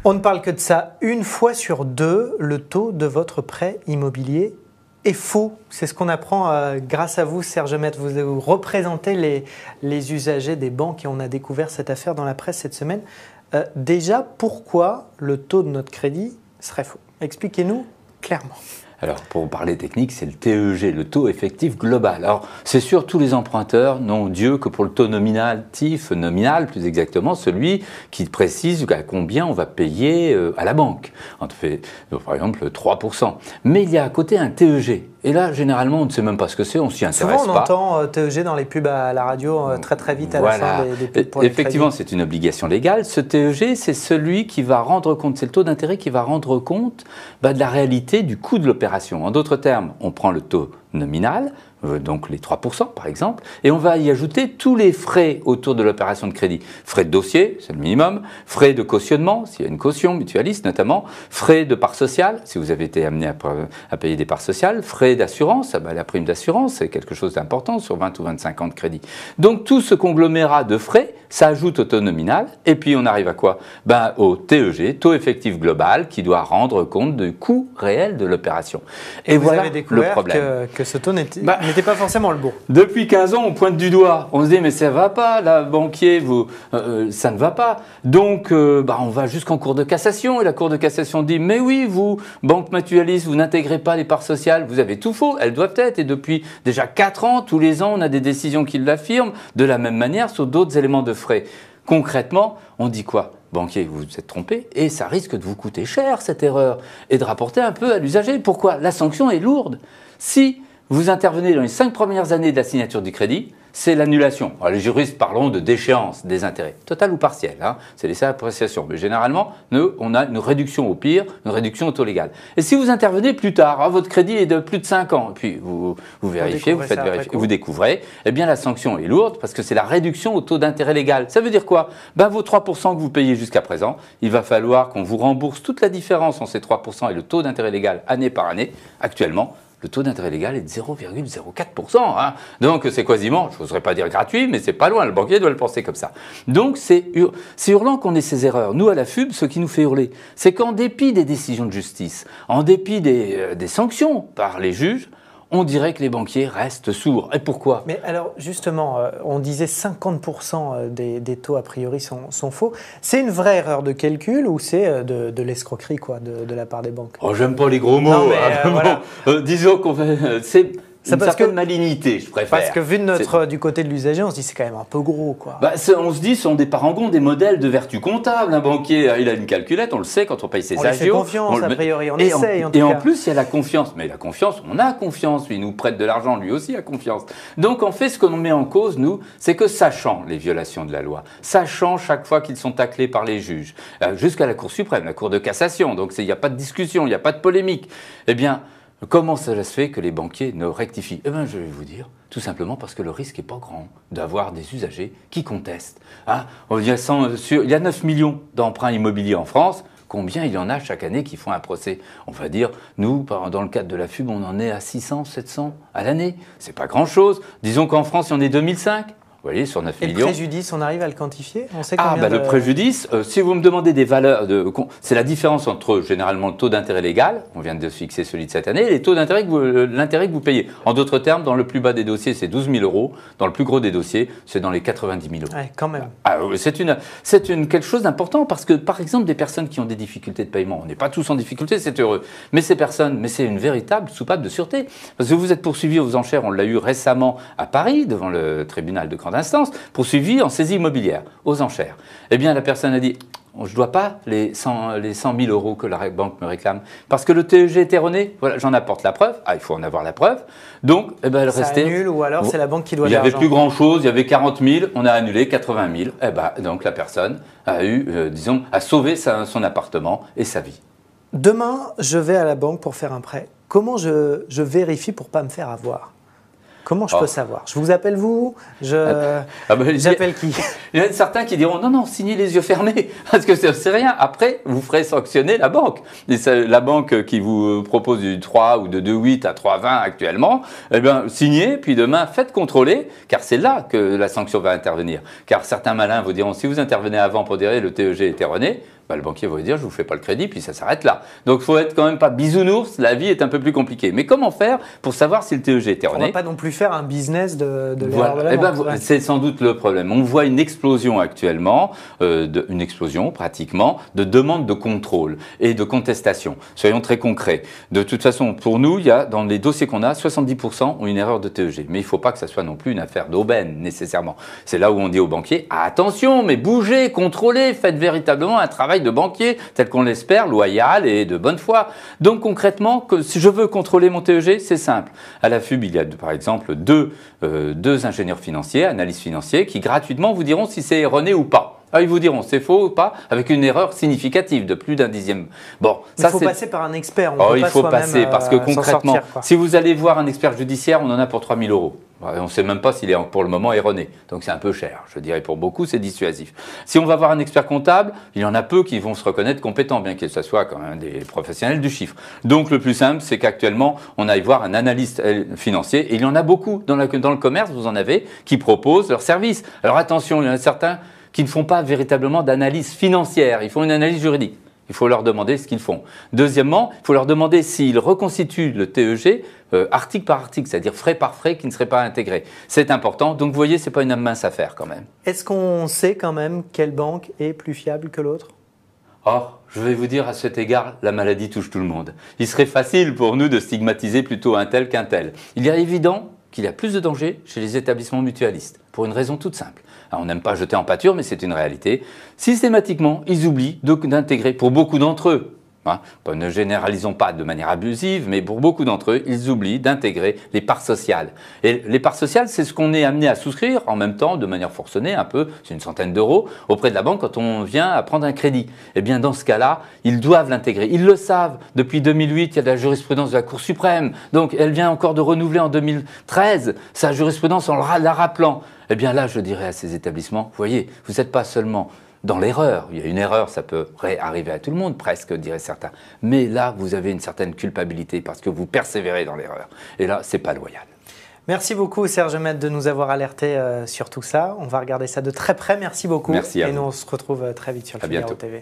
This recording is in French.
On ne parle que de ça. Une fois sur deux, le taux de votre prêt immobilier est faux. C'est ce qu'on apprend grâce à vous, Serge Maître. Vous représentez les usagers des banques et on a découvert cette affaire dans la presse cette semaine. Déjà, pourquoi le taux de notre crédit serait faux? Expliquez-nous clairement. Alors, pour parler technique, c'est le TEG, le taux effectif global. Alors, c'est sûr, tous les emprunteurs n'ont Dieu que pour le taux nominal, plus exactement, celui qui précise à combien on va payer à la banque. On fait, par exemple, 3%. Mais il y a à côté un TEG. Et là, généralement, on ne sait même pas ce que c'est, on s'y intéresse pas. Souvent, on entend TEG dans les pubs à la radio très vite à la fin des pubs pour les effectivement, c'est une obligation légale. Ce TEG, c'est celui qui va rendre compte, c'est le taux d'intérêt qui va rendre compte de la réalité du coût de l'opération. En d'autres termes, on prend le taux nominal, donc les 3% par exemple, et on va y ajouter tous les frais autour de l'opération de crédit. Frais de dossier, c'est le minimum, frais de cautionnement, s'il y a une caution mutualiste notamment, frais de part sociale, si vous avez été amené à payer des parts sociales, frais d'assurance, la prime d'assurance, c'est quelque chose d'important sur 20 ou 25 ans de crédit. Donc tout ce conglomérat de frais, ça ajoute au taux nominal, et puis on arrive à quoi? Au TEG, taux effectif global, qui doit rendre compte du coût réel de l'opération. Et vous avez découvert que ce taux n'était pas forcément le bon. Depuis 15 ans, on pointe du doigt. On se dit, mais ça ne va pas, là, banquier, ça ne va pas. Donc, on va jusqu'en cour de cassation. Et la cour de cassation dit, mais oui, vous, banque mutualiste, vous n'intégrez pas les parts sociales. Vous avez tout faux. Elles doivent être. Et depuis déjà 4 ans, tous les ans, on a des décisions qui l'affirment. De la même manière, sur d'autres éléments de frais. Concrètement, on dit quoi? Banquier, vous vous êtes trompé et ça risque de vous coûter cher, cette erreur, et de rapporter un peu à l'usager. Pourquoi? La sanction est lourde. Si vous intervenez dans les 5 premières années de la signature du crédit, c'est l'annulation. Les juristes parleront de déchéance des intérêts, totale ou partielle, c'est laissé à appréciation. Mais généralement, nous, on a une réduction au pire, une réduction au taux légal. Et si vous intervenez plus tard, votre crédit est de plus de 5 ans, et puis vous vérifiez, vous faites vérifier, vous découvrez, eh bien la sanction est lourde parce que c'est la réduction au taux d'intérêt légal. Ça veut dire quoi? Vos 3% que vous payez jusqu'à présent, il va falloir qu'on vous rembourse toute la différence entre ces 3% et le taux d'intérêt légal année par année, actuellement. Le taux d'intérêt légal est de 0,04%. Donc c'est quasiment, je n'oserais pas dire gratuit, mais c'est pas loin, le banquier doit le penser comme ça. Donc c'est hurlant qu'on ait ces erreurs. Nous, à la FUB, ce qui nous fait hurler, c'est qu'en dépit des décisions de justice, en dépit des sanctions par les juges, on dirait que les banquiers restent sourds. Et pourquoi? Mais alors, justement, on disait 50% des taux, a priori, sont faux. C'est une vraie erreur de calcul ou c'est de l'escroquerie, de la part des banques? J'aime pas les gros mots. Non, mais, voilà. Disons qu'on c'est une certaine malignité, je préfère. Parce que vu du côté de l'usager, on se dit c'est quand même un peu gros, quoi. On se dit, ce sont des parangons, des modèles de vertu comptable. Un banquier, il a une calculette, on le sait, quand on paye ses agios. On lui fait confiance, a priori, on essaye en tout cas. Et en plus, il y a la confiance. Mais la confiance, on a confiance. Lui, il nous prête de l'argent, lui aussi a confiance. Donc, en fait, ce qu'on met en cause, nous, c'est que sachant les violations de la loi, sachant chaque fois qu'ils sont taclés par les juges, jusqu'à la Cour suprême, la Cour de cassation, donc il n'y a pas de discussion, il n'y a pas de polémique, eh bien, comment ça se fait que les banquiers ne rectifient? Eh bien, je vais vous dire, tout simplement parce que le risque n'est pas grand d'avoir des usagers qui contestent. Il y a 9 millions d'emprunts immobiliers en France. Combien il y en a chaque année qui font un procès? On va dire, nous, dans le cadre de la FUB, on en est à 600, 700 à l'année. C'est pas grand-chose. Disons qu'en France, il y en a 2005. Vous voyez, sur 9 millions. Et le préjudice, on arrive à le quantifier? On sait combien le préjudice, si vous me demandez des valeurs, c'est la différence entre généralement le taux d'intérêt légal, on vient de fixer celui de cette année, et les taux d'intérêt l'intérêt que vous payez. En d'autres termes, dans le plus bas des dossiers, c'est 12 000 €. Dans le plus gros des dossiers, c'est dans les 90 000 €. Ouais, quand même. C'est quelque chose d'important parce que, par exemple, des personnes qui ont des difficultés de paiement, on n'est pas tous en difficulté, c'est heureux. Mais ces personnes, c'est une véritable soupape de sûreté. Parce que vous êtes poursuivi aux enchères, on l'a eu récemment à Paris, devant le tribunal de grande instance, poursuivi en saisie immobilière, aux enchères. Eh bien, la personne a dit, je ne dois pas les 100 000 € que la banque me réclame, parce que le TEG est erroné. Voilà, j'en apporte la preuve. Il faut en avoir la preuve. Donc, elle restait... Ça annule ou alors c'est la banque qui doit l'argent. Il n'y avait plus grand-chose, il y avait 40 000, on a annulé 80 000. Donc, la personne a a sauvé son appartement et sa vie. Demain, je vais à la banque pour faire un prêt. Comment je vérifie pour ne pas me faire avoir? Comment je peux savoir? Je vous appelle vous? J'appelle qui? Il y en a certains qui diront non, signez les yeux fermés, parce que c'est rien. Après, vous ferez sanctionner la banque. Et la banque qui vous propose du 3 ou de 2,8 à 3,20 actuellement, signez, puis demain, faites contrôler, car c'est là que la sanction va intervenir. Car certains malins vous diront, si vous intervenez avant pour dire le TEG est erroné, le banquier va vous dire je ne vous fais pas le crédit, puis ça s'arrête là. Donc il faut être quand même pas bisounours, la vie est un peu plus compliquée. Mais comment faire pour savoir si le TEG est erroné? On ne va pas non plus faire un business de l'erreur voilà. de la banque. C'est sans doute le problème. On voit une explosion actuellement, une explosion pratiquement, de demandes de contrôle et de contestation. Soyons très concrets. De toute façon, pour nous, il y a dans les dossiers qu'on a, 70% ont une erreur de TEG. Mais il ne faut pas que ça soit non plus une affaire d'aubaine nécessairement. C'est là où on dit aux banquiers, attention, mais bougez, contrôlez, faites véritablement un travail de banquier tel qu'on l'espère, loyal et de bonne foi. Donc concrètement, si je veux contrôler mon TEG, c'est simple. À la FUB, il y a par exemple deux ingénieurs financiers, analystes financiers, qui gratuitement vous diront si c'est erroné ou pas. Alors, ils vous diront c'est faux ou pas, avec une erreur significative de plus d'un dixième. Bon, il faut passer par un expert. Il faut passer parce que concrètement, si vous allez voir un expert judiciaire, on en a pour 3 000 €. On ne sait même pas s'il est pour le moment erroné. Donc c'est un peu cher. Je dirais pour beaucoup, c'est dissuasif. Si on va voir un expert comptable, il y en a peu qui vont se reconnaître compétents, bien que ce soit quand même des professionnels du chiffre. Donc le plus simple, c'est qu'actuellement, on aille voir un analyste financier. Et il y en a beaucoup dans le commerce, vous en avez, qui proposent leurs services. Alors attention, il y en a certains qui ne font pas véritablement d'analyse financière. Ils font une analyse juridique. Il faut leur demander ce qu'ils font. Deuxièmement, il faut leur demander s'ils reconstituent le TEG article par article, c'est-à-dire frais par frais qui ne seraient pas intégrés. C'est important. Donc, vous voyez, ce n'est pas une mince affaire quand même. Est-ce qu'on sait quand même quelle banque est plus fiable que l'autre? Je vais vous dire à cet égard, la maladie touche tout le monde. Il serait facile pour nous de stigmatiser plutôt un tel qu'un tel. Il est évident qu'il y a plus de danger chez les établissements mutualistes, pour une raison toute simple. Alors, on n'aime pas jeter en pâture, mais c'est une réalité. Systématiquement, ils oublient d'intégrer, pour beaucoup d'entre eux, ne généralisons pas de manière abusive, mais pour beaucoup d'entre eux, ils oublient d'intégrer les parts sociales. Et les parts sociales, c'est ce qu'on est amené à souscrire en même temps, de manière forcenée, un peu, c'est une centaine d'euros, auprès de la banque quand on vient à prendre un crédit. Eh bien, dans ce cas-là, ils doivent l'intégrer. Ils le savent. Depuis 2008, il y a de la jurisprudence de la Cour suprême. Donc, elle vient encore de renouveler en 2013 sa jurisprudence en la rappelant. Eh bien là, je dirais à ces établissements, vous voyez, vous n'êtes pas seulement dans l'erreur. Il y a une erreur, ça peut arriver à tout le monde, presque, diraient certains. Mais là, vous avez une certaine culpabilité parce que vous persévérez dans l'erreur. Et là, ce n'est pas loyal. Merci beaucoup, Serge Maître, de nous avoir alertés sur tout ça. On va regarder ça de très près. Merci beaucoup. Merci à vous. Et nous, on se retrouve très vite sur le Figaro TV.